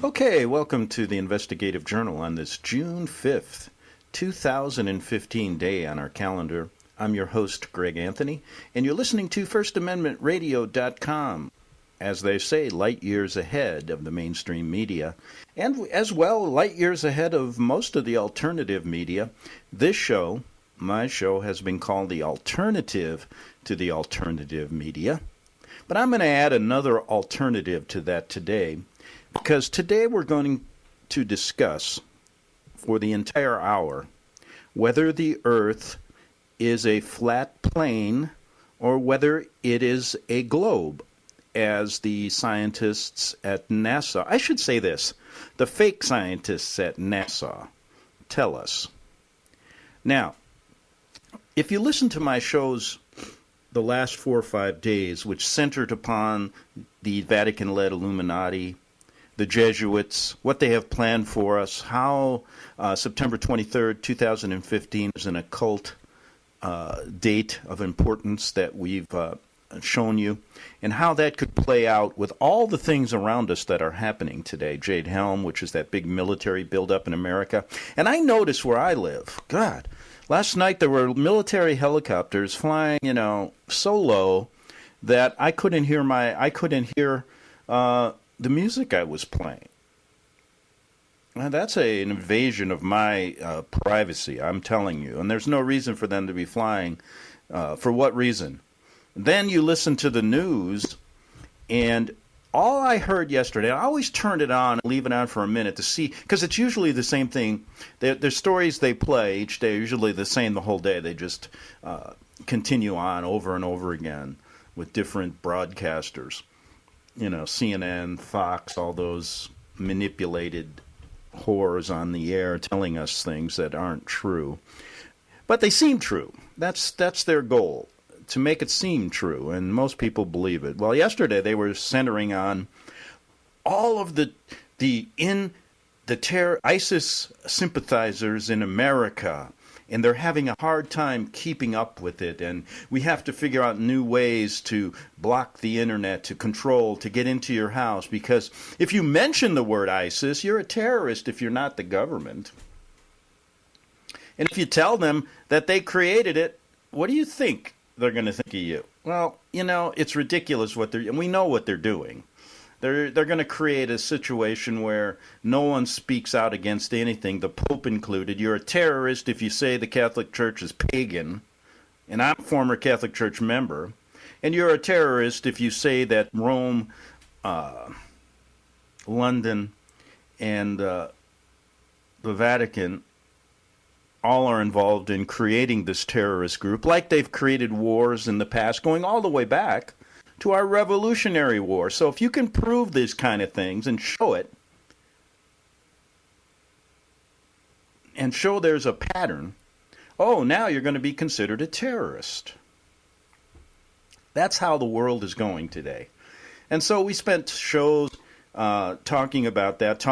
Okay, welcome to the Investigative Journal on this June 5th, 2015 day on our calendar. I'm your host, Greg Anthony, and you're listening to FirstAmendmentRadio.com. As they say, light years ahead of the mainstream media, and as well, light years ahead of most of the alternative media. This show, my show, has been called the alternative to the alternative media. But I'm going to add another alternative to that today, because today we're going to discuss for the entire hour whether the Earth is a flat plane or whether it is a globe, as the scientists at NASA, I should say this, the fake scientists at NASA tell us. Now, if you listen to my shows the last 4 or 5 days, which centered upon the Vatican-led Illuminati, the Jesuits, what they have planned for us, how September 23rd, 2015 is an occult date of importance that we've shown you, and how that could play out with all the things around us that are happening today. Jade Helm, which is that big military buildup in America. And I notice where I live, God, last night there were military helicopters flying, so low that I couldn't hear the music I was playing. Now, that's an invasion of my privacy, I'm telling you. And there's no reason for them to be flying. For what reason? Then you listen to the news, and all I heard yesterday, I always turn it on and leave it on for a minute to see, because it's usually the same thing. There's stories they play each day, usually the same the whole day. They just continue on over and over again with different broadcasters. CNN, Fox, all those manipulated whores on the air telling us things that aren't true. But they seem true. That's their goal, to make it seem true, and most people believe it. Well, yesterday they were centering on all of the ISIS sympathizers in America, and they're having a hard time keeping up with it, and we have to figure out new ways to block the internet, to control, to get into your house, because if you mention the word ISIS, you're a terrorist if you're not the government. And if you tell them that they created it, what do you think they're going to think of you? Well, it's ridiculous and we know what they're doing. They're going to create a situation where no one speaks out against anything, the Pope included. You're a terrorist if you say the Catholic Church is pagan, and I'm a former Catholic Church member, and you're a terrorist if you say that Rome, London, and the Vatican all are involved in creating this terrorist group, like they've created wars in the past, going all the way back to our Revolutionary War. So if you can prove these kind of things and show it, and show there's a pattern, now you're going to be considered a terrorist. That's how the world is going today. And so we spent shows talking about that,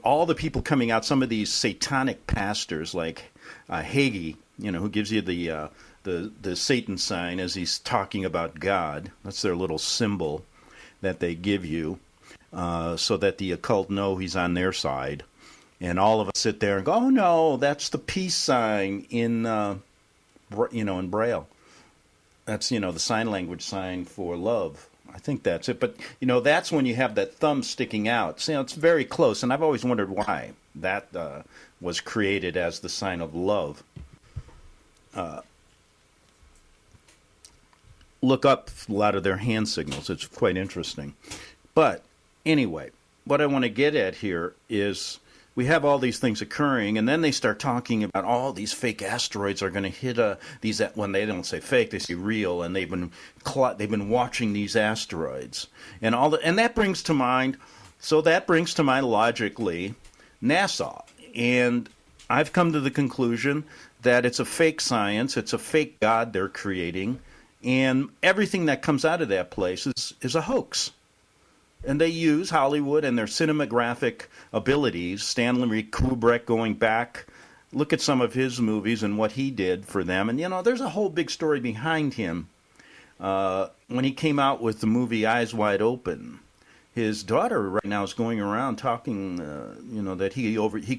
all the people coming out, some of these satanic pastors like Hagee, who gives you the Satan sign as he's talking about God. That's their little symbol that they give you so that the occult know he's on their side. And all of us sit there and go, oh no, that's the peace sign in Braille. That's, the sign language sign for love. I think that's it. But, that's when you have that thumb sticking out. It's very close, and I've always wondered why that was created as the sign of love. Look up a lot of their hand signals. It's quite interesting. But anyway, what I want to get at here is we have all these things occurring, and then they start talking about all these fake asteroids are going to hit these. When they don't say fake, they say real, and they've been watching these asteroids, and that brings to mind. So that brings to mind logically NASA, and I've come to the conclusion that it's a fake science, it's a fake God they're creating, and everything that comes out of that place is a hoax. And they use Hollywood and their cinematographic abilities. Stanley Kubrick, going back, look at some of his movies and what he did for them. And, there's a whole big story behind him when he came out with the movie Eyes Wide Open. His daughter right now is going around talking, that he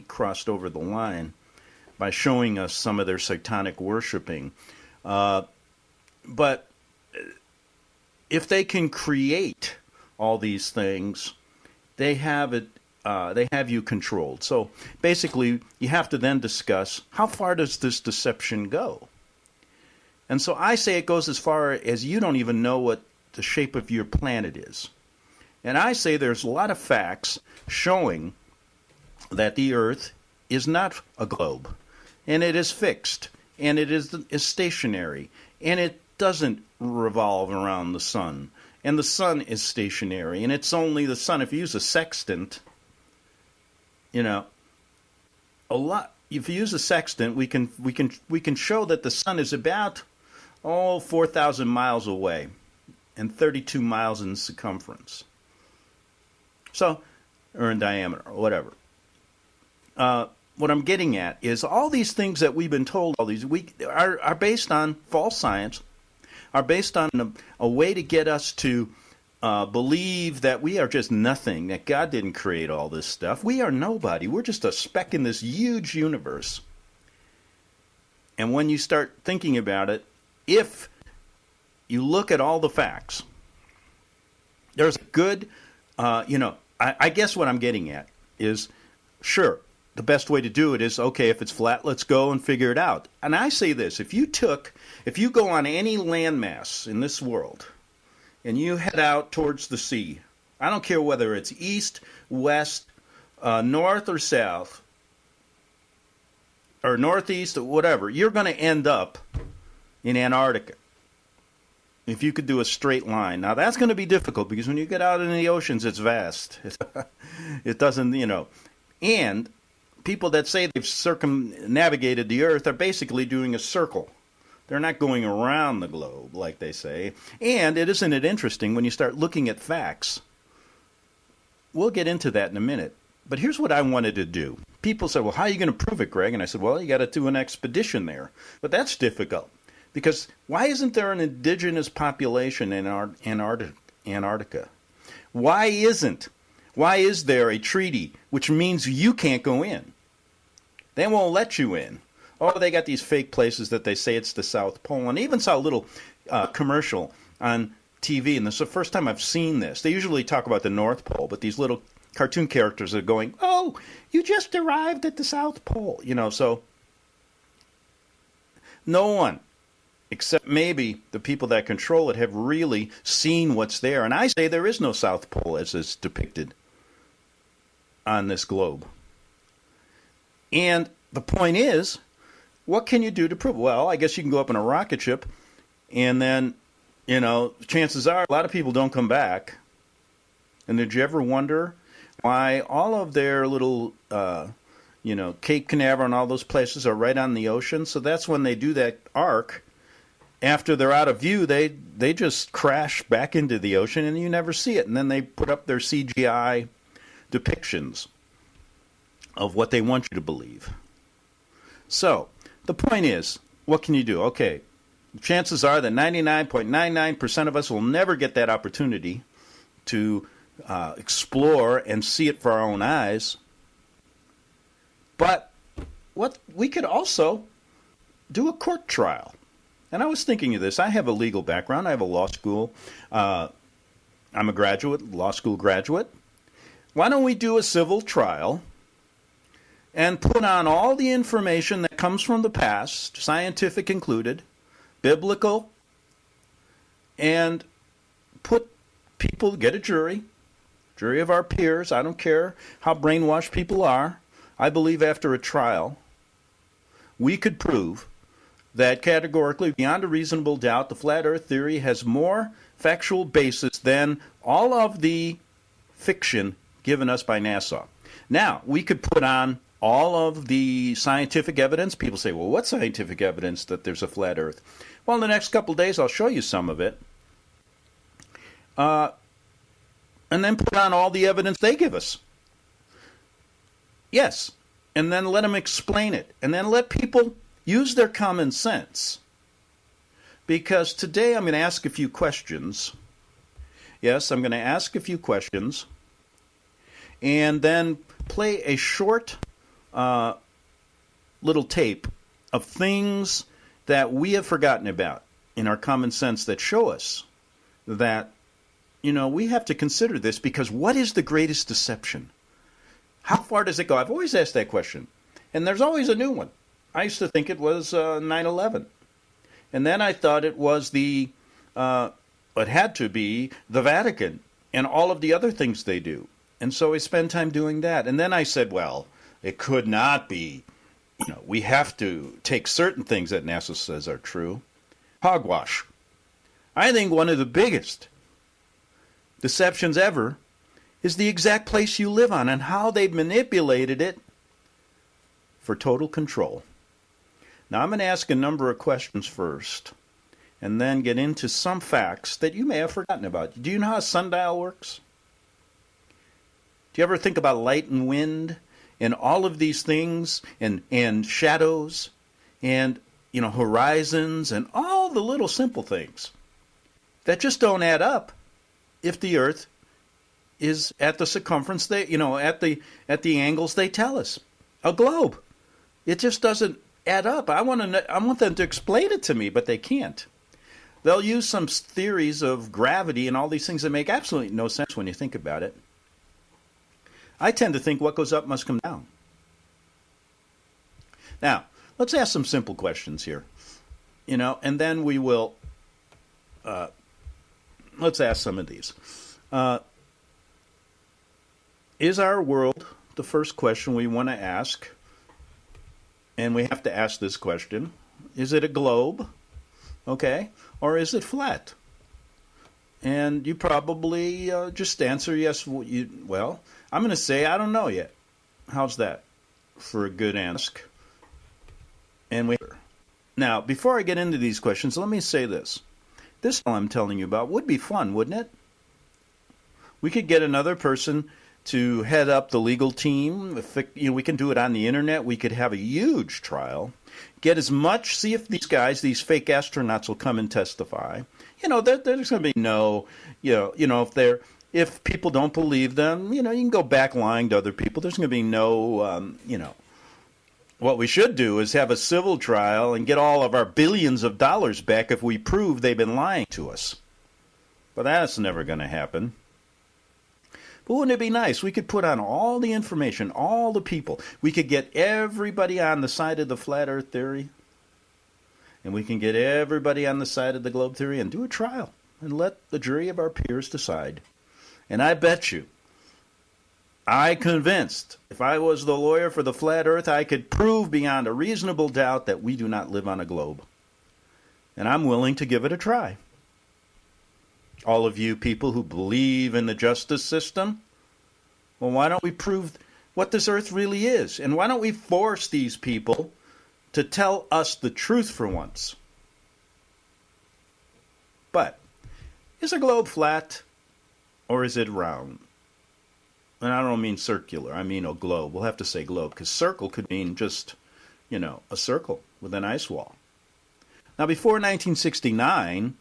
crossed over the line by showing us some of their satanic worshiping. But if they can create all these things, they have it. They have you controlled. So basically, you have to then discuss how far does this deception go. And so I say it goes as far as you don't even know what the shape of your planet is. And I say there's a lot of facts showing that the Earth is not a globe, and it is fixed, and it is stationary, and it doesn't revolve around the sun, and the sun is stationary, and it's only the sun. If you use a sextant, if you use a sextant, we can show that the sun is about 4,000 miles away and 32 miles in circumference. So, or in diameter, or whatever. What I'm getting at is all these things that we've been told, all these are based on false science, are based on a way to get us to believe that we are just nothing, that God didn't create all this stuff. We are nobody. We're just a speck in this huge universe. And when you start thinking about it, if you look at all the facts, there's a good, I guess what I'm getting at is, sure, the best way to do it is, okay, if it's flat, let's go and figure it out. And I say this, if you go on any landmass in this world, and you head out towards the sea, I don't care whether it's east, west, north or south, or northeast or whatever, you're going to end up in Antarctica. If you could do a straight line. Now, that's going to be difficult because when you get out in the oceans, it's vast. It doesn't, And people that say they've circumnavigated the Earth are basically doing a circle. They're not going around the globe, like they say. And isn't it interesting when you start looking at facts? We'll get into that in a minute. But here's what I wanted to do. People said, well, how are you going to prove it, Greg? And I said, well, you got to do an expedition there. But that's difficult. Because why isn't there an indigenous population in Antarctica? Why is there a treaty which means you can't go in? They won't let you in. Oh, they got these fake places that they say it's the South Pole. And I even saw a little commercial on TV, and this is the first time I've seen this. They usually talk about the North Pole, but these little cartoon characters are going, oh, you just arrived at the South Pole. So no one, except maybe the people that control it, have really seen what's there. And I say there is no South Pole as is depicted on this globe. And the point is, what can you do to prove it? Well, I guess you can go up in a rocket ship, and then, chances are a lot of people don't come back. And did you ever wonder why all of their little, Cape Canaveral and all those places are right on the ocean? So that's when they do that arc. After they're out of view, they just crash back into the ocean, and you never see it. And then they put up their CGI depictions of what they want you to believe. So the point is, what can you do? Okay, chances are that 99.99% of us will never get that opportunity to explore and see it for our own eyes. But we could also do a court trial. And I was thinking of this. I have a legal background. I have a law school. I'm a graduate, law school graduate. Why don't we do a civil trial and put on all the information that comes from the past, scientific included, biblical, and get a jury of our peers. I don't care how brainwashed people are. I believe after a trial, we could prove that categorically, beyond a reasonable doubt, the flat earth theory has more factual basis than all of the fiction given us by NASA. Now, we could put on all of the scientific evidence. People say, well, what scientific evidence that there's a flat earth? Well, in the next couple of days, I'll show you some of it. And then put on all the evidence they give us. Yes. And then let them explain it. And then let people use their common sense. because today I'm going to ask a few questions. Yes, I'm going to ask a few questions and then play a short little tape of things that we have forgotten about in our common sense that show us that, we have to consider this, because what is the greatest deception? How far does it go? I've always asked that question, and there's always a new one. I used to think it was 9/11, and then I thought it was it had to be the Vatican and all of the other things they do. And so I spend time doing that. And then I said, well, it could not be. We have to take certain things that NASA says are true. Hogwash. I think one of the biggest deceptions ever is the exact place you live on and how they've manipulated it for total control. Now, I'm going to ask a number of questions first and then get into some facts that you may have forgotten about. Do you know how a sundial works? Do you ever think about light and wind and all of these things and shadows and, horizons and all the little simple things that just don't add up if the Earth is at the circumference at the angles they tell us? A globe. It just doesn't add up. I want them to explain it to me, but they can't. They'll use some theories of gravity and all these things that make absolutely no sense when you think about it. I tend to think what goes up must come down. Now, let's ask some simple questions here, and then we will, let's ask some of these. Is our world, the first question we want to ask, and we have to ask this question, is it a globe, okay, or is it flat? And you probably just answer yes. Well, I'm going to say I don't know yet. How's that for a good ask? And now, before I get into these questions, let me say this. This I'm telling you about would be fun, wouldn't it? We could get another person to head up the legal team. We can do it on the internet. We could have a huge trial. Get as much, see if these fake astronauts will come and testify. There's going to be no, if people don't believe them, you can go back lying to other people. There's going to be no, what we should do is have a civil trial and get all of our billions of dollars back if we prove they've been lying to us. But that's never going to happen. But wouldn't it be nice? We could put on all the information, all the people. We could get everybody on the side of the flat earth theory. And we can get everybody on the side of the globe theory and do a trial and let the jury of our peers decide. And I bet you, convinced, if I was the lawyer for the flat earth, I could prove beyond a reasonable doubt that we do not live on a globe. And I'm willing to give it a try. All of you people who believe in the justice system, well, why don't we prove what this earth really is? And why don't we force these people to tell us the truth for once? But is a globe flat or is it round? And I don't mean circular. I mean a globe. We'll have to say globe because circle could mean just, a circle with an ice wall. Now, before 1969,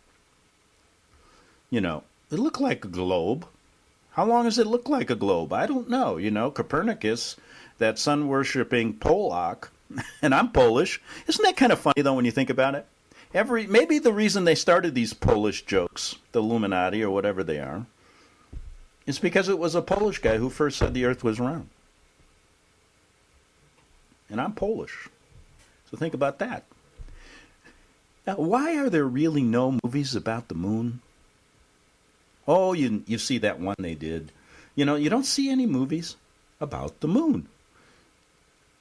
it looked like a globe. How long does it look like a globe? I don't know. Copernicus, that sun-worshipping Polak, and I'm Polish. Isn't that kind of funny, though, when you think about it? Maybe the reason they started these Polish jokes, the Illuminati or whatever they are, is because it was a Polish guy who first said the earth was round. And I'm Polish. So think about that. Now, why are there really no movies about the moon? Oh, you see that one they did. You don't see any movies about the moon.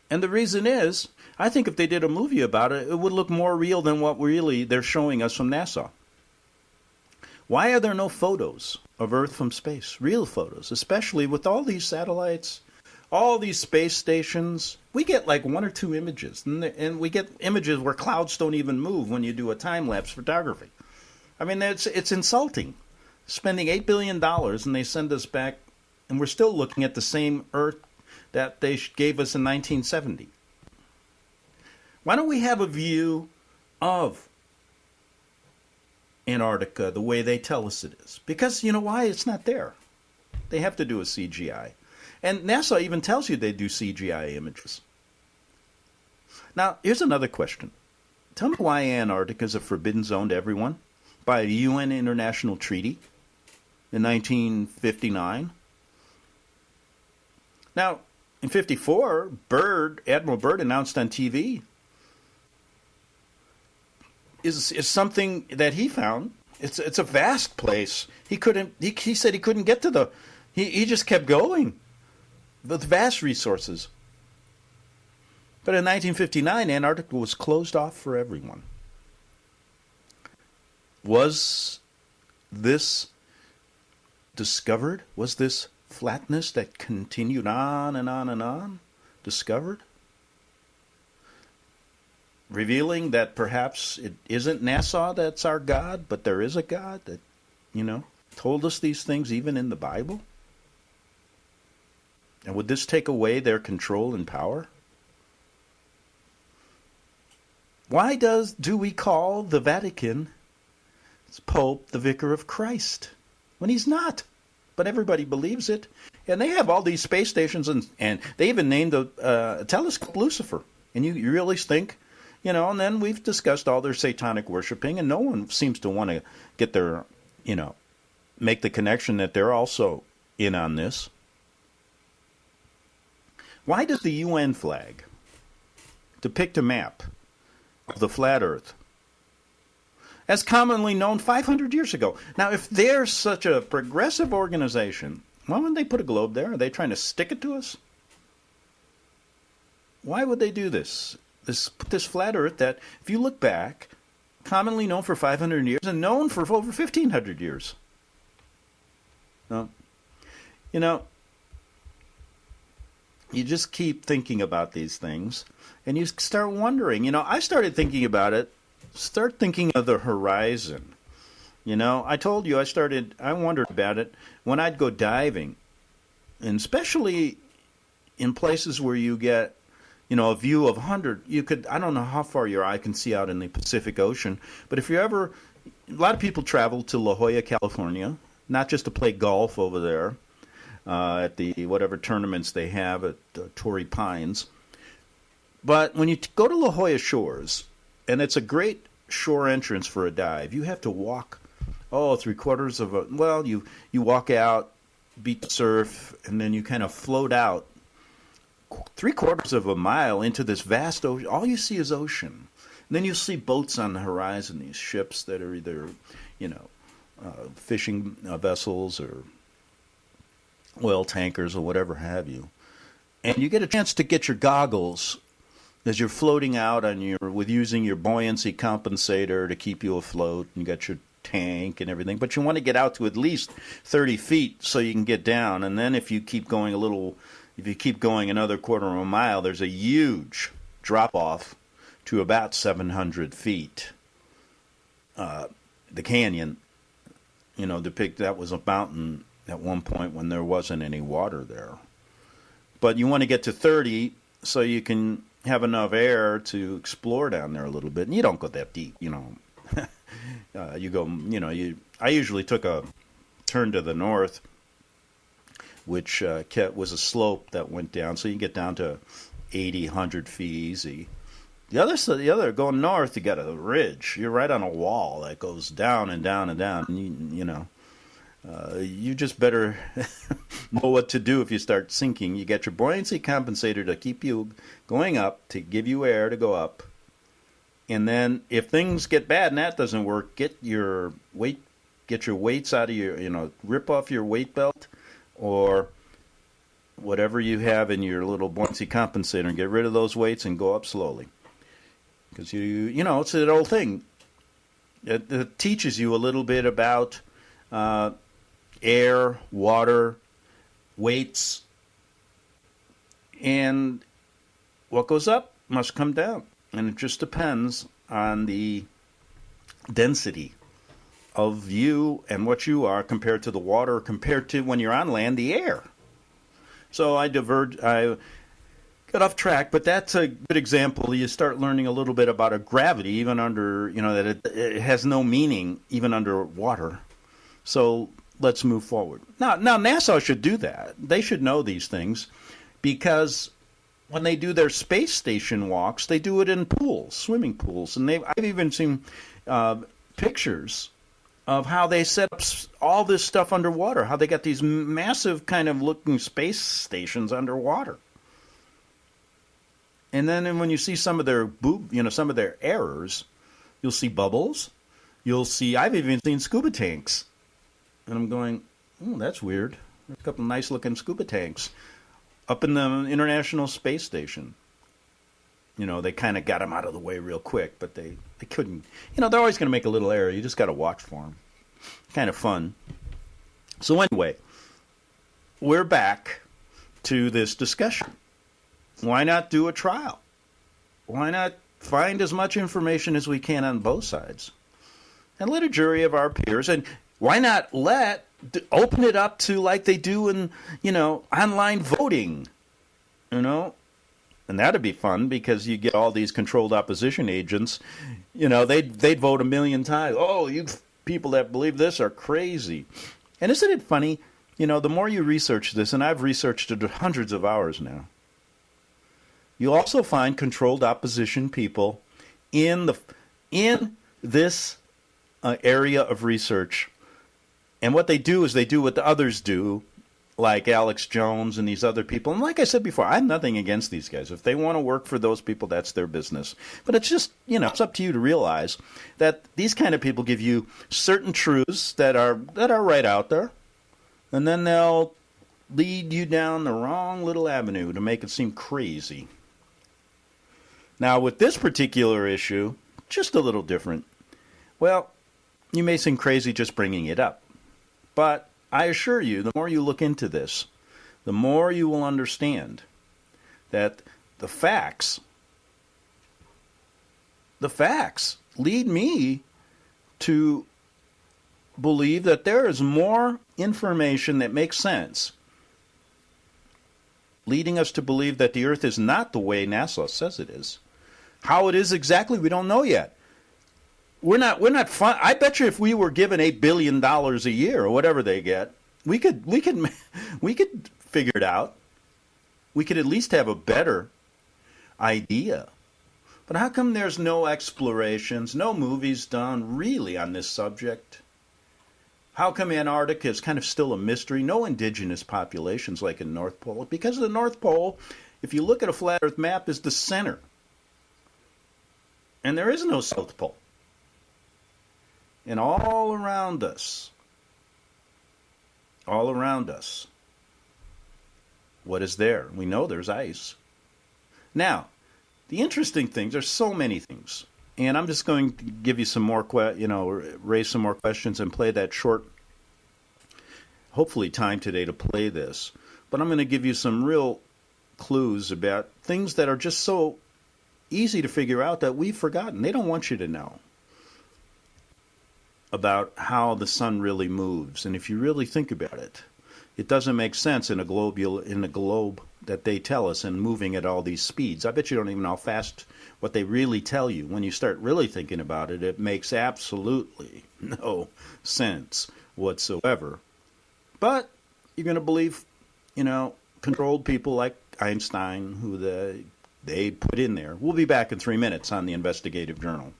And the reason is, I think if they did a movie about it, it would look more real than what really they're showing us from NASA. Why are there no photos of Earth from space? Real photos, especially with all these satellites, all these space stations. We get like one or two images, and we get images where clouds don't even move when you do a time-lapse photography. I mean, it's insulting. Spending $8 billion, and they send us back, and we're still looking at the same Earth that they gave us in 1970. Why don't we have a view of Antarctica the way they tell us it is. Because you know why? It's not there. They have to do a CGI. And NASA even tells you they do CGI images. Now, here's another question. Tell me why Antarctica is a forbidden zone to everyone by a UN international treaty in 1959. Now, in 54, Admiral Byrd announced on TV is something that he found. It's a vast place. He said he couldn't get to the. He just kept going. With vast resources. But in 1959, Antarctica was closed off for everyone. Was this discovered? Was this flatness that continued on and on and on discovered? Revealing that perhaps it isn't NASA that's our God, but there is a God that, told us these things even in the Bible? And would this take away their control and power? Why do we call the Vatican Pope the Vicar of Christ when he's not? But everybody believes it. And they have all these space stations, and they even named the telescope Lucifer. And you really think, and then we've discussed all their satanic worshiping, and no one seems to want to get their, make the connection that they're also in on this. Why does the UN flag depict a map of the flat Earth, as commonly known 500 years ago? Now, if they're such a progressive organization, why wouldn't they put a globe there? Are they trying to stick it to us? Why would they do this? This flat Earth that, if you look back, commonly known for 500 years and known for over 1,500 years. No, you just keep thinking about these things, and you start wondering. I started thinking about it. Start thinking of the horizon. I told you I wondered about it when I'd go diving, and especially in places where you get, a view of 100. I don't know how far your eye can see out in the Pacific Ocean, but if a lot of people travel to La Jolla, California, not just to play golf over there, at the whatever tournaments they have at Torrey Pines. But when you go to La Jolla Shores, and it's a great shore entrance for a dive, you have to walk, three-quarters of you walk out, beat the surf, and then you kind of float out three-quarters of a mile into this vast ocean. All you see is ocean. And then you see boats on the horizon, these ships that are either, fishing vessels or oil tankers or whatever have you. And you get a chance to get your goggles as you're floating out with using your buoyancy compensator to keep you afloat. And you got your tank and everything. But you want to get out to at least 30 feet so you can get down. And then if you keep going another quarter of a mile, there's a huge drop-off to about 700 feet. The canyon, that was a mountain at one point when there wasn't any water there. But you want to get to 30 so you can have enough air to explore down there a little bit. And you don't go that deep, you go, I usually took a turn to the north, which was a slope that went down, so you can get down to 80, 100 feet easy. The other going north, you got a ridge. You're right on a wall that goes down and down and down. And you just better know what to do if you start sinking. You get your buoyancy compensator to keep you going up, to give you air to go up. And then if things get bad and that doesn't work, get your weights out of your, rip off your weight belt or whatever you have in your little buoyancy compensator and get rid of those weights and go up slowly. Because it's that old thing. It teaches you a little bit about air, water, weights, and what goes up must come down. And it just depends on the density of you and what you are compared to the water, compared to when you're on land, the air. So I bit off track, but that's a good example. You start learning a little bit about a gravity, even under, that it has no meaning even underwater. So let's move forward. Now, NASA should do that. They should know these things, because when they do their space station walks, they do it in pools, swimming pools. And I've even seen pictures of how they set up all this stuff underwater, how they got these massive kind of looking space stations underwater. And then when you see some of their some of their errors, you'll see bubbles. I've even seen scuba tanks. And I'm going, oh, that's weird. There's a couple nice looking scuba tanks up in the International Space Station. They kind of got them out of the way real quick, but they couldn't. They're always going to make a little error. You just got to watch for them. Kind of fun. So anyway, we're back to this discussion. Why not do a trial? Why not find as much information as we can on both sides? And let a jury of our peers, and why not open it up to like they do in, online voting, And that'd be fun, because you get all these controlled opposition agents. They'd vote 1 million times. Oh, you people that believe this are crazy. And isn't it funny? The more you research this, and I've researched it hundreds of hours now, you'll also find controlled opposition people in this area of research. And what they do is they do what the others do, like Alex Jones and these other people. And like I said before, I have nothing against these guys. If they want to work for those people, that's their business. But it's just, it's up to you to realize that these kind of people give you certain truths that are right out there, and then they'll lead you down the wrong little avenue to make it seem crazy. Now, with this particular issue, just a little different. Well, you may seem crazy just bringing it up. But I assure you, the more you look into this, the more you will understand that the facts lead me to believe that there is more information that makes sense, leading us to believe that the Earth is not the way NASA says it is. How it is exactly, we don't know yet. We're not fun. I bet you if we were given $8 billion a year or whatever they get, we could figure it out. We could at least have a better idea. But how come there's no explorations, no movies done really on this subject? How come Antarctica is kind of still a mystery? No indigenous populations like in North Pole. Because the North Pole, if you look at a flat Earth map, is the center. And there is no South Pole. And all around us, what is there? We know there's ice. Now, the interesting things, there's so many things. And I'm just going to give you some more, raise some more questions and play that short, hopefully time today to play this. But I'm going to give you some real clues about things that are just so easy to figure out that we've forgotten. They don't want you to know about how the sun really moves. And if you really think about it, it doesn't make sense in a globe that they tell us and moving at all these speeds. I bet you don't even know how fast what they really tell you. When you start really thinking about it, it makes absolutely no sense whatsoever. But you're going to believe, controlled people like Einstein, who they put in there. We'll be back in 3 minutes on the Investigative Journal.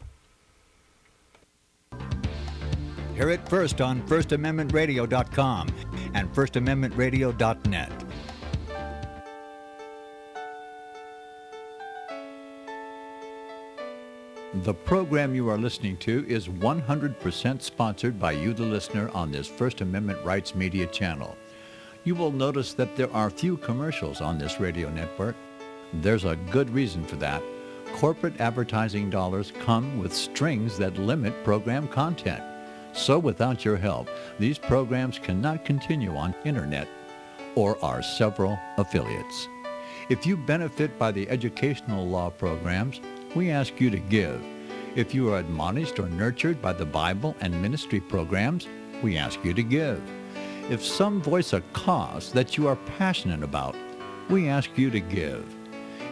Hear it first on FirstAmendmentRadio.com and FirstAmendmentRadio.net. The program you are listening to is 100% sponsored by you, the listener, on this First Amendment Rights Media channel. You will notice that there are few commercials on this radio network. There's a good reason for that. Corporate advertising dollars come with strings that limit program content. So without your help, these programs cannot continue on internet or our several affiliates. If you benefit by the educational law programs, we ask you to give. If you are admonished or nurtured by the Bible and ministry programs, we ask you to give. If some voice a cause that you are passionate about, we ask you to give.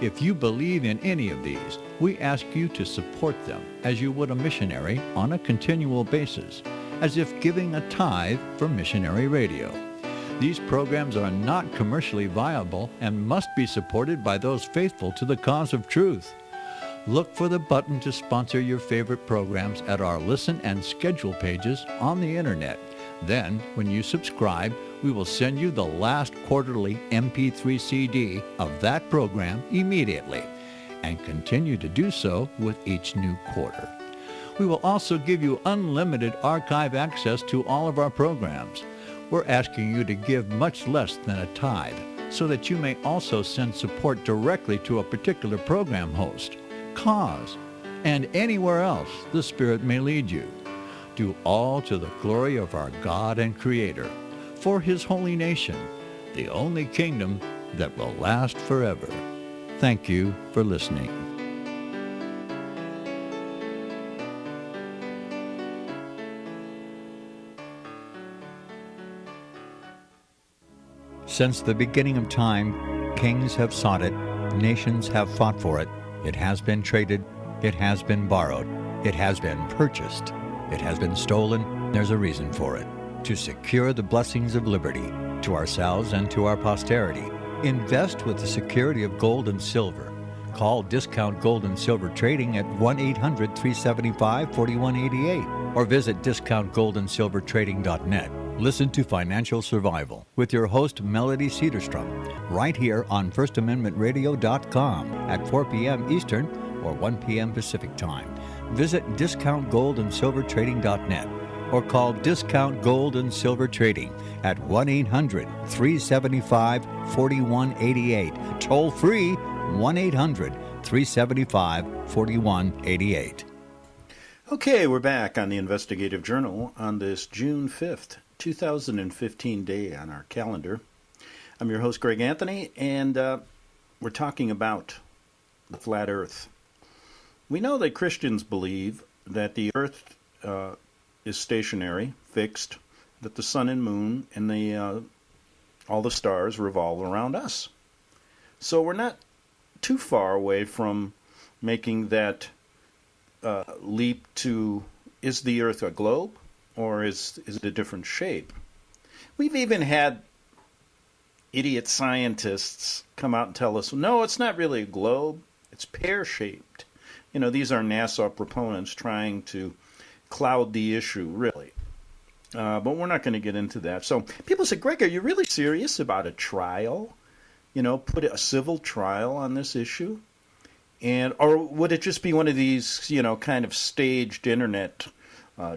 If you believe in any of these, we ask you to support them as you would a missionary on a continual basis, as if giving a tithe for missionary radio. These programs are not commercially viable and must be supported by those faithful to the cause of truth. Look for the button to sponsor your favorite programs at our listen and schedule pages on the internet. Then, when you subscribe, we will send you the last quarterly MP3 CD of that program immediately, and continue to do so with each new quarter. We will also give you unlimited archive access to all of our programs. We're asking you to give much less than a tithe, so that you may also send support directly to a particular program host, cause, and anywhere else the Spirit may lead you. Do all to the glory of our God and Creator, for His holy nation, the only kingdom that will last forever. Thank you for listening. Since the beginning of time, kings have sought it, nations have fought for it. It has been traded, it has been borrowed, it has been purchased, it has been stolen. There's a reason for it. To secure the blessings of liberty to ourselves and to our posterity, invest with the security of gold and silver. Call Discount Gold and Silver Trading at 1-800-375-4188 or visit discountgoldandsilvertrading.net. Listen to Financial Survival with your host, Melody Cedarstrom, right here on FirstAmendmentRadio.com at 4 p.m. Eastern or 1 p.m. Pacific Time. Visit discountgoldandsilvertrading.net or call Discount Gold and Silver Trading at 1-800-375-4188. Toll free, 1-800-375-4188. Okay, we're back on the Investigative Journal on this June 5th, 2015 day on our calendar. I'm your host, Greg Anthony, and we're talking about the flat earth. We know that Christians believe that the earth is stationary, fixed, that the sun and moon and all the stars revolve around us. So we're not too far away from making that leap to, is the earth a globe or is it a different shape? We've even had idiot scientists come out and tell us, no, it's not really a globe, it's pear-shaped. You know, these are NASA proponents trying to cloud the issue, really. But we're not going to get into that. So people say, Greg, are you really serious about a trial? You know, put a civil trial on this issue? Or would it just be one of these, you know, kind of staged internet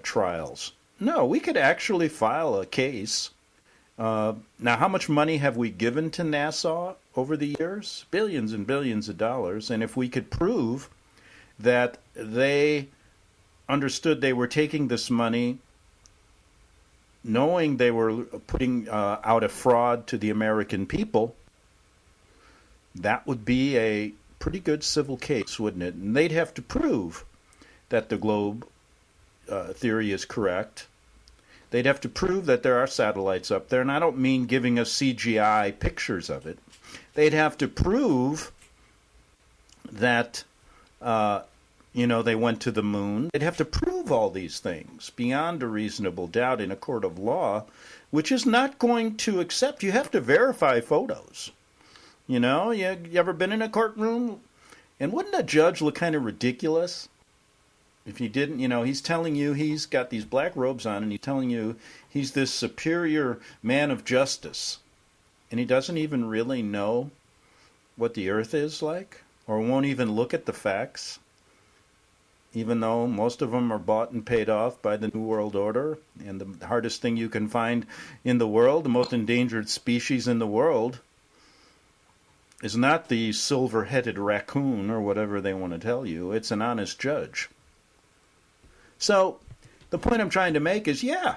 trials? No, we could actually file a case. Now, how much money have we given to NASA over the years? Billions and billions of dollars. And if we could prove that they understood they were taking this money knowing they were putting out a fraud to the American people, that would be a pretty good civil case, wouldn't it? And they'd have to prove that the globe theory is correct. They'd have to prove that there are satellites up there, and I don't mean giving us CGI pictures of it. They'd have to prove that, they went to the moon. They'd have to prove all these things beyond a reasonable doubt in a court of law, which is not going to accept. You have to verify photos. You know, you ever been in a courtroom? And wouldn't a judge look kind of ridiculous if he didn't? You know, he's telling you he's got these black robes on and he's telling you he's this superior man of justice. And he doesn't even really know what the earth is like or won't even look at the facts, even though most of them are bought and paid off by the New World Order. And the hardest thing you can find in the world, the most endangered species in the world, is not the silver-headed raccoon or whatever they want to tell you. It's an honest judge. So the point I'm trying to make is, yeah.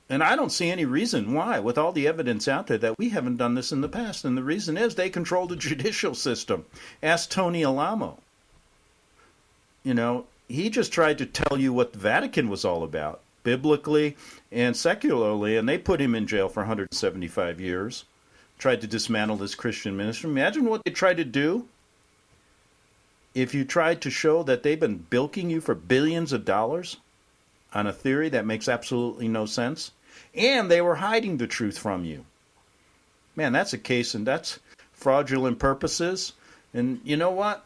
And I don't see any reason why, with all the evidence out there, that we haven't done this in the past. And the reason is they control the judicial system. Ask Tony Alamo. You know, he just tried to tell you what the Vatican was all about, biblically and secularly, and they put him in jail for 175 years. tried to dismantle this Christian ministry. Imagine what they tried to do if you tried to show that they've been bilking you for billions of dollars on a theory that makes absolutely no sense, and they were hiding the truth from you. Man, that's a case, and that's fraudulent purposes. And you know what?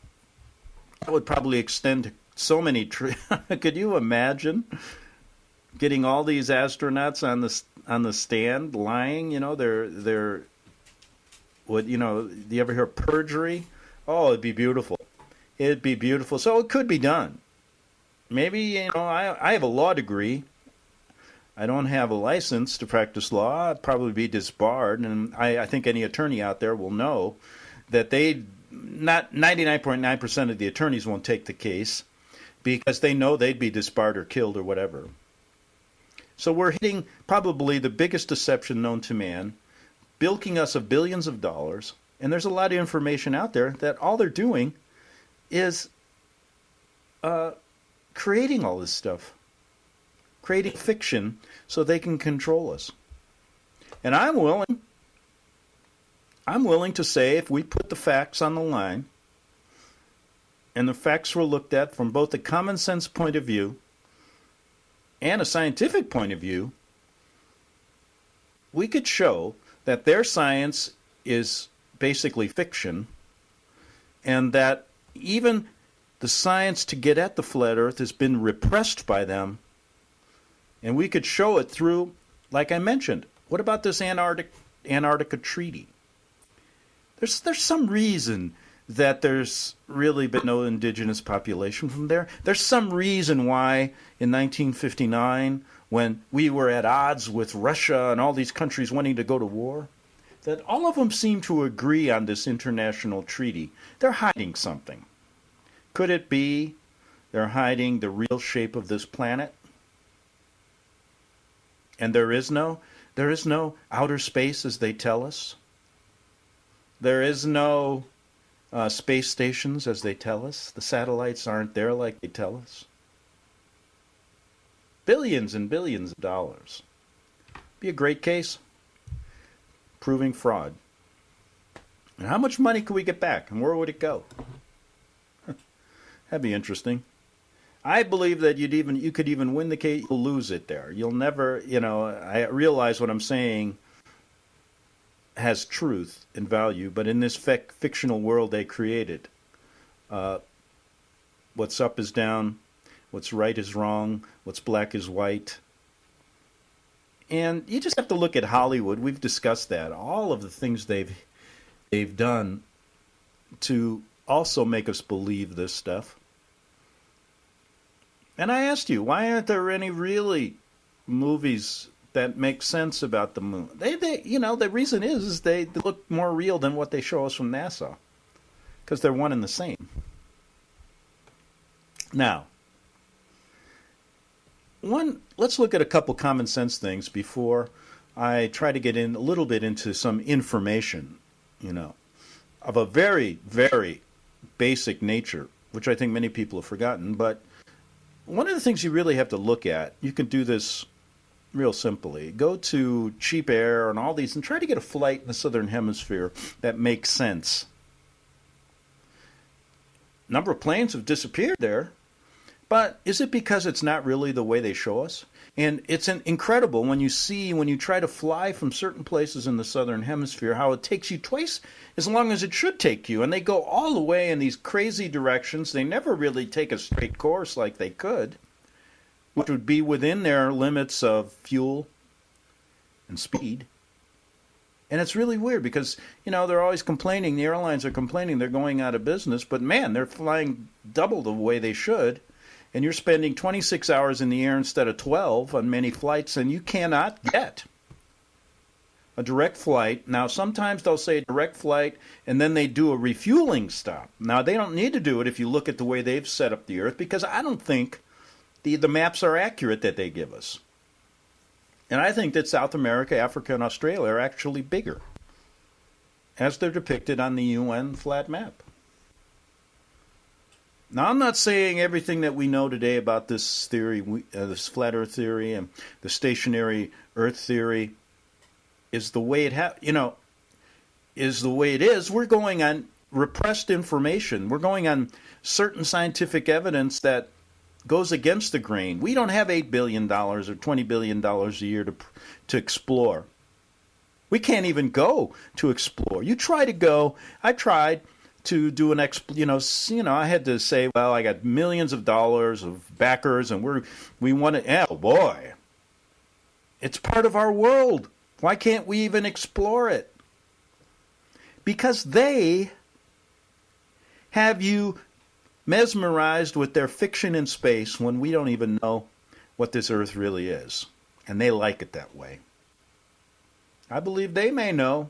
That would probably extend to so many. Could you imagine getting all these astronauts on the stand lying? You know, they're what, you know? Do you ever hear perjury? Oh, it'd be beautiful. It'd be beautiful. So it could be done. Maybe, you know, I have a law degree. I don't have a license to practice law. I'd probably be disbarred, and I think any attorney out there will know that not 99.9% of the attorneys won't take the case because they know they'd be disbarred or killed or whatever. So we're hitting probably the biggest deception known to man, bilking us of billions of dollars, and there's a lot of information out there that all they're doing is creating all this stuff. Creating fiction so they can control us. And I'm willing to say if we put the facts on the line, and the facts were looked at from both a common sense point of view and a scientific point of view, we could show that their science is basically fiction, and that even the science to get at the flat earth has been repressed by them. And we could show it through, like I mentioned, what about this Antarctica treaty? There's some reason that there's really been no indigenous population from there. There's some reason why in 1959, when we were at odds with Russia and all these countries wanting to go to war, that all of them seem to agree on this international treaty. They're hiding something. Could it be they're hiding the real shape of this planet? And there is no outer space as they tell us. There is no space stations as they tell us. The satellites aren't there like they tell us. Billions and billions of dollars. Be a great case. Proving fraud. And how much money could we get back? And where would it go? That'd be interesting. I believe that you could even win the case, you'll lose it there. You'll never, I realize what I'm saying has truth and value, but in this fictional world they created, what's up is down, what's right is wrong, what's black is white. And you just have to look at Hollywood. We've discussed that. All of the things they've done to also make us believe this stuff. And I asked you, why aren't there any really movies that make sense about the moon? The reason is they look more real than what they show us from NASA, because they're one and the same. Now, let's look at a couple common sense things before I try to get in a little bit into some information, of a very, very basic nature, which I think many people have forgotten, but one of the things you really have to look at, you can do this real simply. Go to Cheap Air and all these and try to get a flight in the Southern Hemisphere that makes sense. Number of planes have disappeared there, but is it because it's not really the way they show us? And it's incredible when you try to fly from certain places in the Southern Hemisphere, how it takes you twice as long as it should take you. And they go all the way in these crazy directions. They never really take a straight course like they could, which would be within their limits of fuel and speed. And it's really weird because, they're always complaining. The airlines are complaining they're going out of business. But, man, they're flying double the way they should. And you're spending 26 hours in the air instead of 12 on many flights, and you cannot get a direct flight. Now, sometimes they'll say direct flight, and then they do a refueling stop. Now, they don't need to do it if you look at the way they've set up the Earth, because I don't think the maps are accurate that they give us. And I think that South America, Africa, and Australia are actually bigger, as they're depicted on the UN flat map. Now, I'm not saying everything that we know today about this theory, this flat Earth theory and the stationary Earth theory, is the way it happened. is the way it is, we're going on repressed information. We're going on certain scientific evidence that goes against the grain. We don't have $8 billion or $20 billion a year to explore. We can't even go to explore. You try to go. I tried to do an I had to say, well, I got millions of dollars of backers, and we want to. Oh boy, it's part of our world. Why can't we even explore it? Because they have you mesmerized with their fiction in space when we don't even know what this Earth really is. And they like it that way. I believe they may know.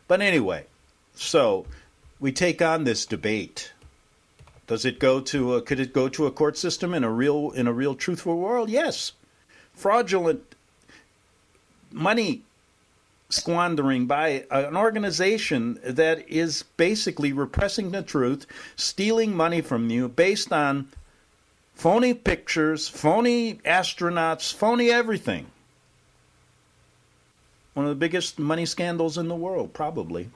But anyway, so we take on this debate. Could it go to a court system in a real truthful world? Yes. Fraudulent money squandering by an organization that is basically repressing the truth, stealing money from you based on phony pictures, phony astronauts, phony everything. One of the biggest money scandals in the world, probably,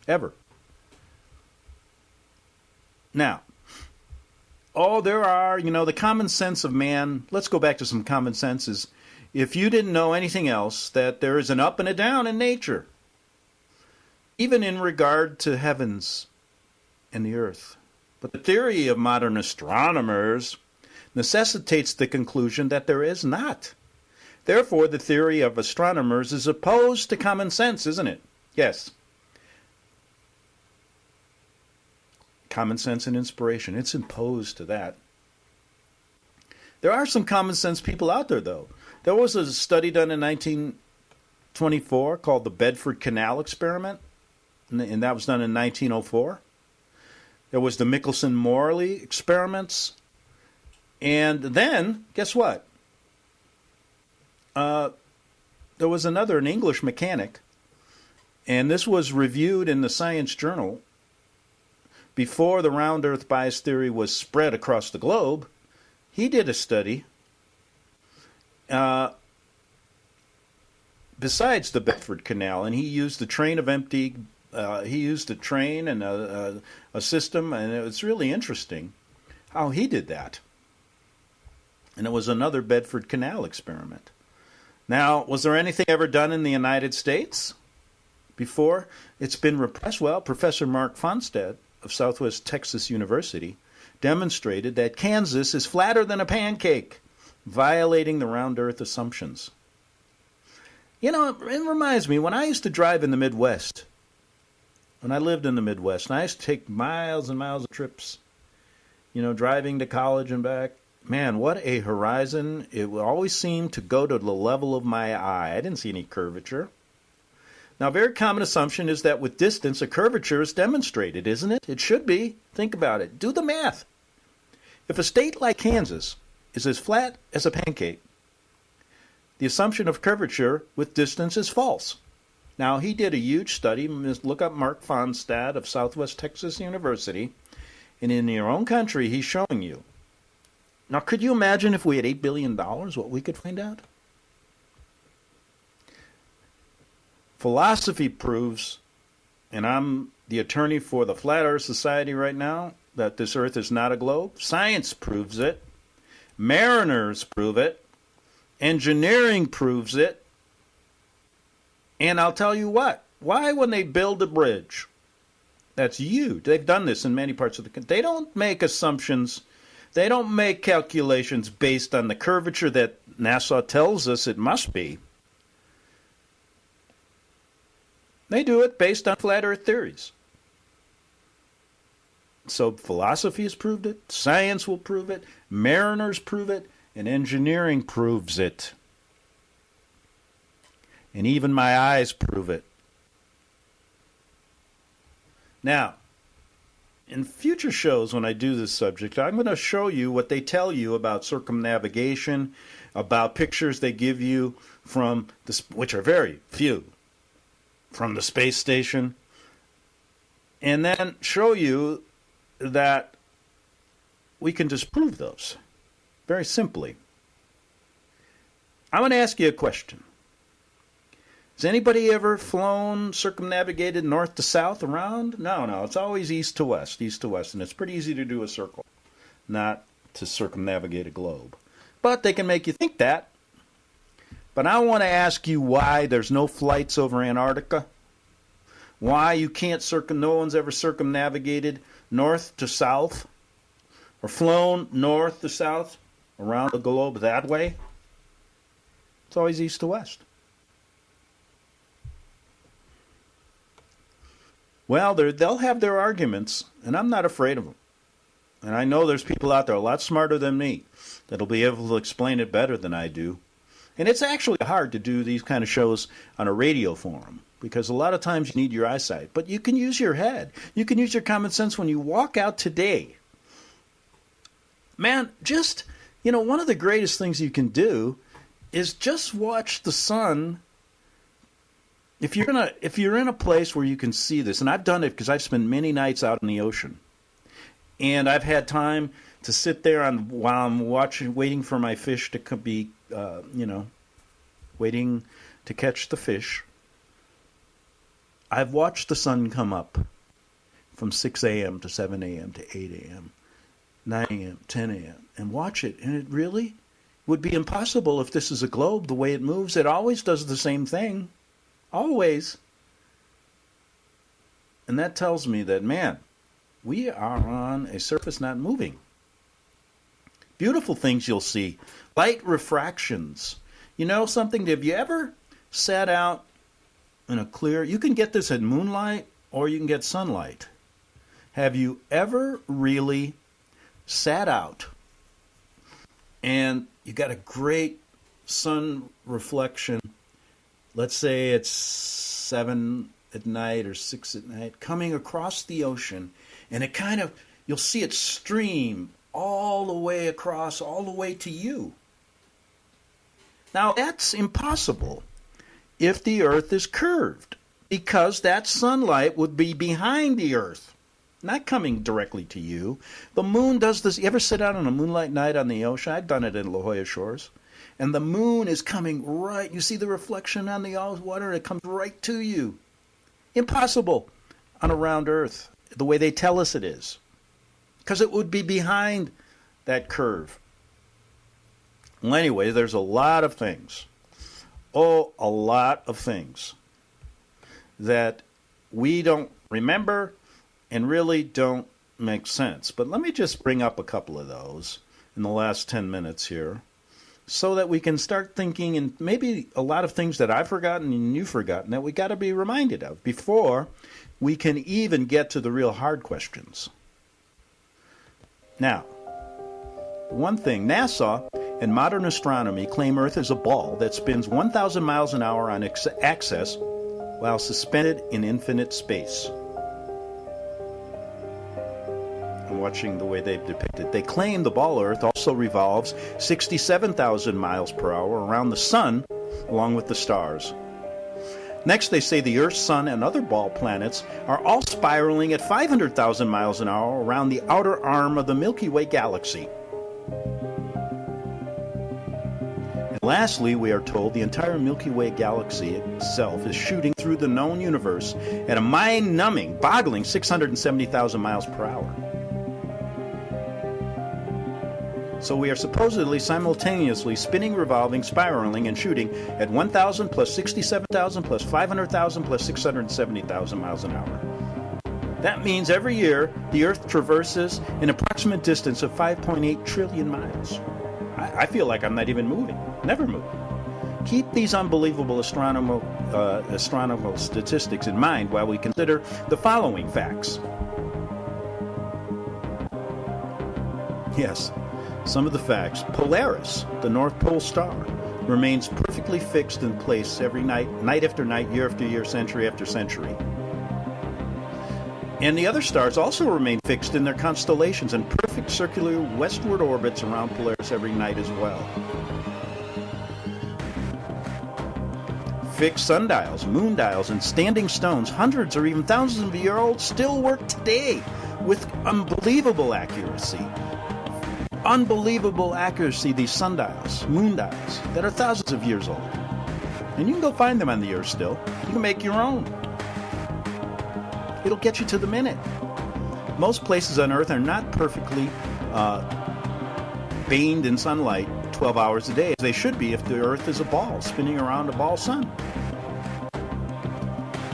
ever. Now, there are, the common sense of man. Let's go back to some common senses. If you didn't know anything else, that there is an up and a down in nature, even in regard to heavens and the earth. But the theory of modern astronomers necessitates the conclusion that there is not. Therefore, the theory of astronomers is opposed to common sense, isn't it? Yes. Common sense and inspiration. It's opposed to that. There are some common sense people out there, though. There was a study done in 1924 called the Bedford Canal Experiment, and that was done in 1904. There was the Michelson-Morley experiments. And then, guess what? There was an English mechanic, and this was reviewed in the Science Journal before the round earth bias theory was spread across the globe. He did a study besides the Bedford Canal, and he used the train of empty. He used a train and a system, and it was really interesting how he did that. And it was another Bedford Canal experiment. Now, was there anything ever done in the United States before? It's been repressed. Well, Professor Mark Fonstad of Southwest Texas University demonstrated that Kansas is flatter than a pancake, violating the round earth assumptions. It reminds me, when I used to drive in the Midwest, when I lived in the Midwest, and I used to take miles and miles of trips, driving to college and back. Man, what a horizon. It always seemed to go to the level of my eye. I didn't see any curvature. Now, a very common assumption is that with distance, a curvature is demonstrated, isn't it? It should be. Think about it. Do the math. If a state like Kansas is as flat as a pancake, the assumption of curvature with distance is false. Now, he did a huge study. Look up Mark Fonstad of Southwest Texas University. And in your own country, he's showing you. Now, could you imagine if we had $8 billion, what we could find out? Philosophy proves, and I'm the attorney for the Flat Earth Society right now, that this Earth is not a globe. Science proves it. Mariners prove it. Engineering proves it. And I'll tell you what. Why, when they build a bridge, that's huge. They've done this in many parts of the country. They don't make assumptions. They don't make calculations based on the curvature that NASA tells us it must be. They do it based on flat earth theories. So philosophy has proved it, science will prove it, mariners prove it, and engineering proves it. And even my eyes prove it. Now, in future shows when I do this subject, I'm going to show you what they tell you about circumnavigation, about pictures they give you from, which are very few, from the space station, and then show you that we can disprove those very simply. I'm going to ask you a question. Has anybody ever flown, circumnavigated north to south around? No, it's always east to west, and it's pretty easy to do a circle, not to circumnavigate a globe. But they can make you think that. But I want to ask you why there's no flights over Antarctica. Why you can't no one's ever circumnavigated north to south or flown north to south around the globe that way. It's always east to west. Well, they'll have their arguments, and I'm not afraid of them. And I know there's people out there a lot smarter than me that'll be able to explain it better than I do. And it's actually hard to do these kind of shows on a radio forum, because a lot of times you need your eyesight. But you can use your head. You can use your common sense when you walk out today. Man, just, one of the greatest things you can do is just watch the sun. If you're in a place where you can see this, and I've done it because I've spent many nights out in the ocean, and I've had time to sit there while I'm waiting for my fish to be, waiting to catch the fish. I've watched the sun come up from 6 a.m. to 7 a.m. to 8 a.m., 9 a.m., 10 a.m., and watch it. And it really would be impossible if this is a globe, the way it moves. It always does the same thing. Always. And that tells me that, man, we are on a surface not moving. Beautiful things you'll see. Light refractions. You know something? Have you ever sat out in a clear... You can get this at moonlight or you can get sunlight. Have you ever really sat out and you got a great sun reflection? Let's say it's 7 at night or 6 at night, coming across the ocean, and it kind of, you'll see it stream all the way across, all the way to you. Now, that's impossible if the Earth is curved, because that sunlight would be behind the Earth, not coming directly to you. The moon does this. You ever sit out on a moonlight night on the ocean? I've done it in La Jolla Shores. And the moon is coming right. You see the reflection on the water, and it comes right to you. Impossible on a round Earth, the way they tell us it is, because it would be behind that curve. Well, anyway, there's a lot of things. Oh, a lot of things that we don't remember and really don't make sense. But let me just bring up a couple of those in the last 10 minutes here, so that we can start thinking, and maybe a lot of things that I've forgotten and you've forgotten that we got to be reminded of before we can even get to the real hard questions. Now, one thing, NASA and modern astronomy claim Earth is a ball that spins 1,000 miles an hour on axis while suspended in infinite space. Watching the way they've depicted. They claim the ball Earth also revolves 67,000 miles per hour around the sun, along with the stars. Next, they say the Earth, Sun, and other ball planets are all spiraling at 500,000 miles an hour around the outer arm of the Milky Way galaxy. And lastly, we are told the entire Milky Way galaxy itself is shooting through the known universe at a mind-numbing, boggling 670,000 miles per hour. So we are supposedly simultaneously spinning, revolving, spiraling, and shooting at 1,000 plus 67,000 plus 500,000 plus 670,000 miles an hour. That means every year the Earth traverses an approximate distance of 5.8 trillion miles. I feel like I'm not even moving, never moving. Keep these unbelievable astronomical statistics in mind while we consider the following facts. Yes. Some of the facts. Polaris, the North Pole star, remains perfectly fixed in place every night, night after night, year after year, century after century. And the other stars also remain fixed in their constellations in perfect circular westward orbits around Polaris every night as well. Fixed sundials, moon dials, and standing stones, hundreds or even thousands of years old, still work today with unbelievable accuracy. Unbelievable accuracy, these sundials, moon dials, that are thousands of years old. And you can go find them on the Earth still. You can make your own. It'll get you to the minute. Most places on Earth are not perfectly bathed in sunlight 12 hours a day, as they should be if the Earth is a ball spinning around a ball sun.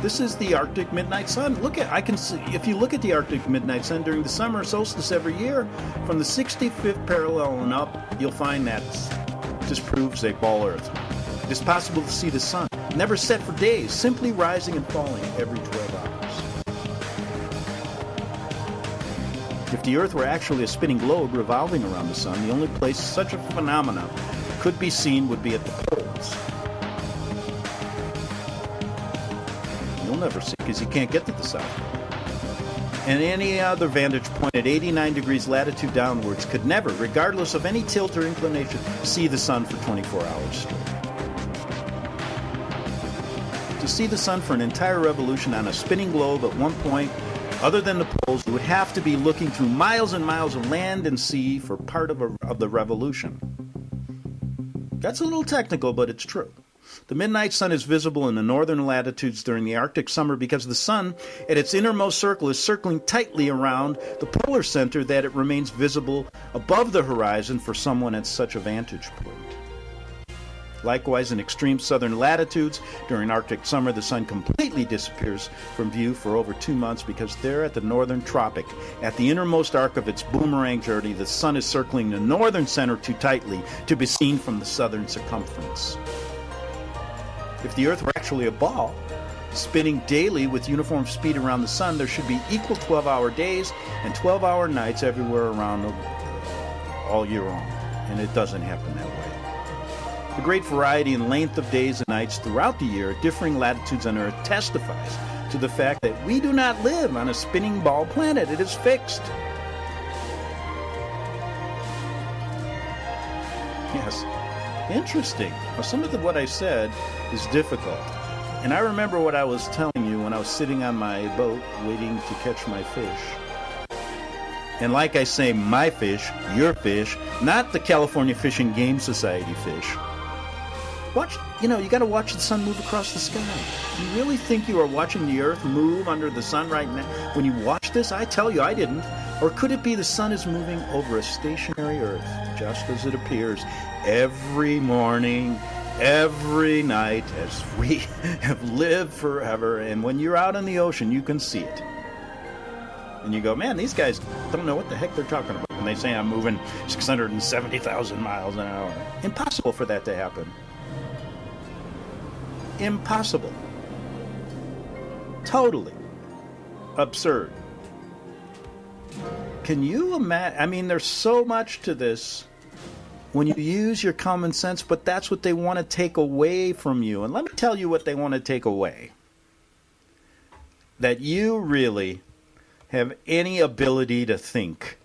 This is the Arctic midnight sun. I can see, if you look at the Arctic midnight sun during the summer solstice every year, from the 65th parallel and up, you'll find that disproves a ball Earth. It is possible to see the sun, never set for days, simply rising and falling every 12 hours. If the Earth were actually a spinning globe revolving around the sun, the only place such a phenomenon could be seen would be at the poles. You'll never see because you can't get to the south. And any other vantage point at 89 degrees latitude downwards could never, regardless of any tilt or inclination, see the sun for 24 hours straight. To see the sun for an entire revolution on a spinning globe at one point, other than the poles, you would have to be looking through miles and miles of land and sea for part of the revolution. That's a little technical, but it's true. The midnight sun is visible in the northern latitudes during the Arctic summer because the sun, at its innermost circle, is circling tightly around the polar center that it remains visible above the horizon for someone at such a vantage point. Likewise, in extreme southern latitudes, during Arctic summer, the sun completely disappears from view for over 2 months because there at the northern tropic, at the innermost arc of its boomerang journey, the sun is circling the northern center too tightly to be seen from the southern circumference. If the Earth were actually a ball, spinning daily with uniform speed around the sun, there should be equal 12-hour days and 12-hour nights everywhere around all year long. And it doesn't happen that way. The great variety and length of days and nights throughout the year at differing latitudes on Earth testifies to the fact that we do not live on a spinning ball planet. It is fixed. Yes. Interesting. Well, some of what I said is difficult. And I remember what I was telling you when I was sitting on my boat waiting to catch my fish. And like I say, my fish, your fish, not the California Fish and Game Society fish. You got to watch the sun move across the sky. You really think you are watching the Earth move under the sun right now? When you watch this, I tell you I didn't. Or could it be the sun is moving over a stationary Earth, just as it appears every morning, every night, as we have lived forever? And when you're out in the ocean, you can see it. And you go, man, these guys don't know what the heck they're talking about when they say I'm moving 670,000 miles an hour. Impossible for that to happen. Impossible. Totally absurd. Can you imagine? I mean, there's so much to this when you use your common sense, but that's what they want to take away from you. And let me tell you what they want to take away. That you really have any ability to think.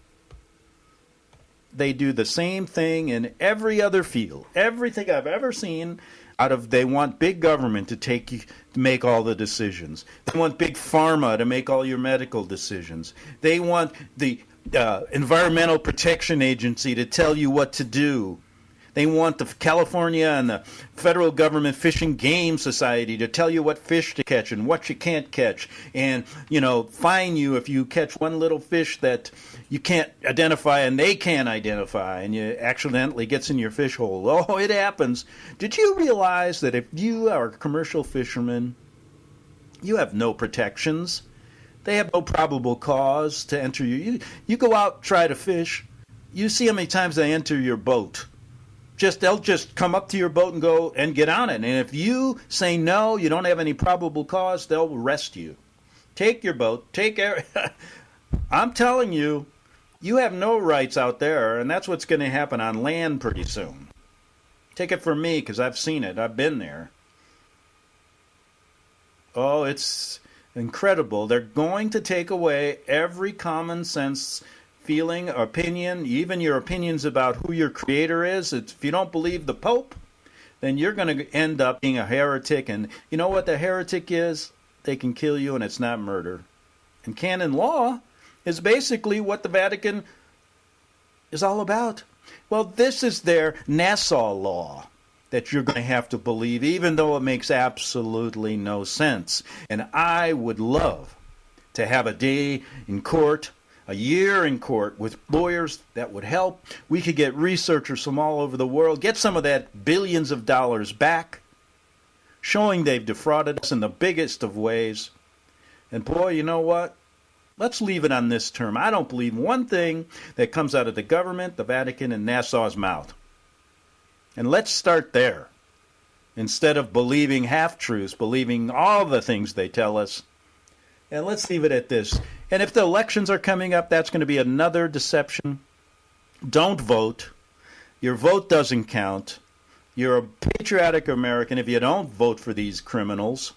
They do the same thing in every other field. Everything I've ever seen they want big government to make all the decisions. They want big pharma to make all your medical decisions. They want the Environmental Protection Agency to tell you what to do. They want the California and the federal government Fish and Game Society to tell you what fish to catch and what you can't catch. And, fine you if you catch one little fish that you can't identify and they can't identify and you accidentally gets in your fish hole. Oh, it happens. Did you realize that if you are a commercial fisherman, you have no protections? They have no probable cause to enter you. You go out, try to fish. You see how many times they enter your boat. They'll just come up to your boat and go and get on it. And if you say no, you don't have any probable cause, they'll arrest you. Take your boat. I'm telling you, you have no rights out there, and that's what's going to happen on land pretty soon. Take it from me, because I've seen it. I've been there. Oh, it's incredible. They're going to take away every common sense feeling, opinion, even your opinions about who your creator is. If you don't believe the Pope, then you're going to end up being a heretic. And you know what the heretic is? They can kill you, and it's not murder. And canon law is basically what the Vatican is all about. Well, this is their Nassau law. that you're going to have to believe, even though it makes absolutely no sense. And I would love to have a day in court, a year in court with lawyers that would help. We could get researchers from all over the world, get some of that billions of dollars back, showing they've defrauded us in the biggest of ways. And boy, you know what? Let's leave it on this term. I don't believe one thing that comes out of the government, the Vatican, and NASA's mouth. And let's start there. Instead of believing half-truths, believing all the things they tell us. And let's leave it at this. And if the elections are coming up, that's going to be another deception. Don't vote. Your vote doesn't count. You're a patriotic American if you don't vote for these criminals.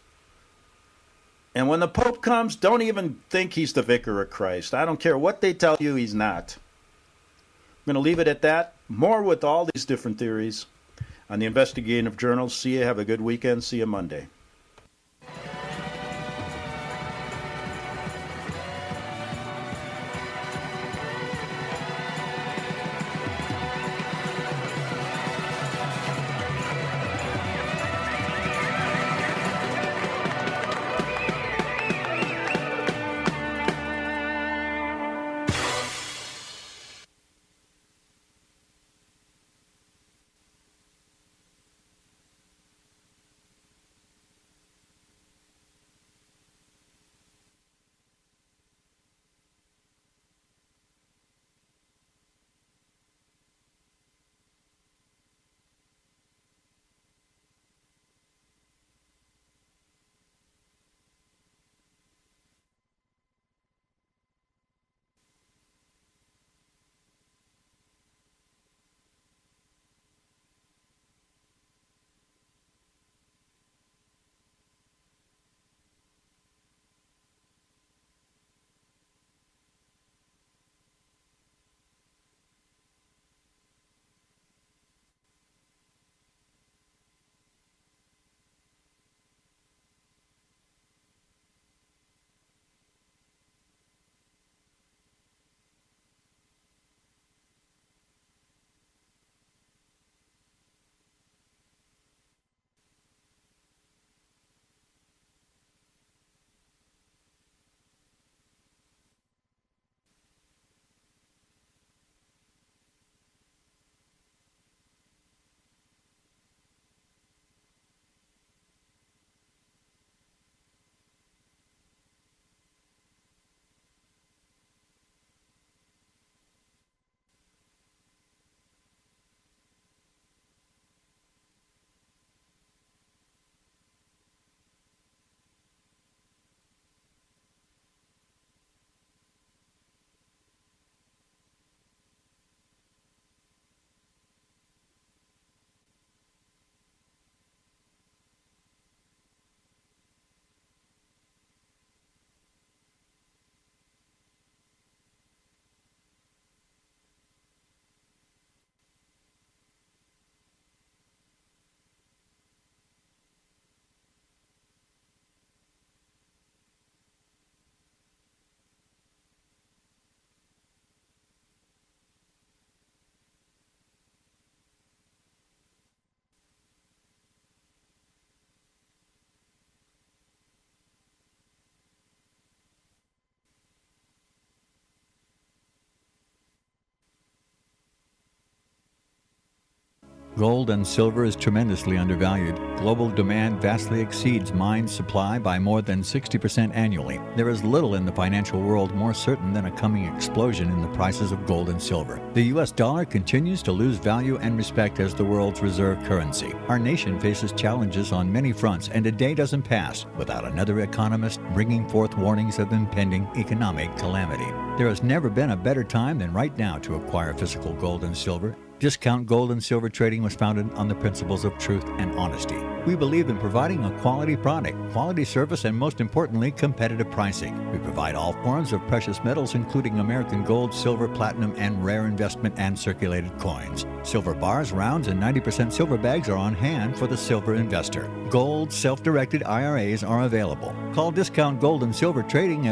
And when the Pope comes, don't even think he's the vicar of Christ. I don't care what they tell you, he's not. I'm going to leave it at that. More with all these different theories on the Investigative Journal. See you. Have a good weekend. See you Monday. Gold and silver is tremendously undervalued. Global demand vastly exceeds mine supply by more than 60% annually. There is little in the financial world more certain than a coming explosion in the prices of gold and silver. The U.S. dollar continues to lose value and respect as the world's reserve currency. Our nation faces challenges on many fronts, and a day doesn't pass without another economist bringing forth warnings of impending economic calamity. There has never been a better time than right now to acquire physical gold and silver. Discount Gold and Silver Trading was founded on the principles of truth and honesty. We believe in providing a quality product, quality service, and most importantly, competitive pricing. We provide all forms of precious metals, including American gold, silver, platinum, and rare investment and circulated coins. Silver bars, rounds, and 90% silver bags are on hand for the silver investor. Gold self-directed IRAs are available. Call Discount Gold and Silver Trading at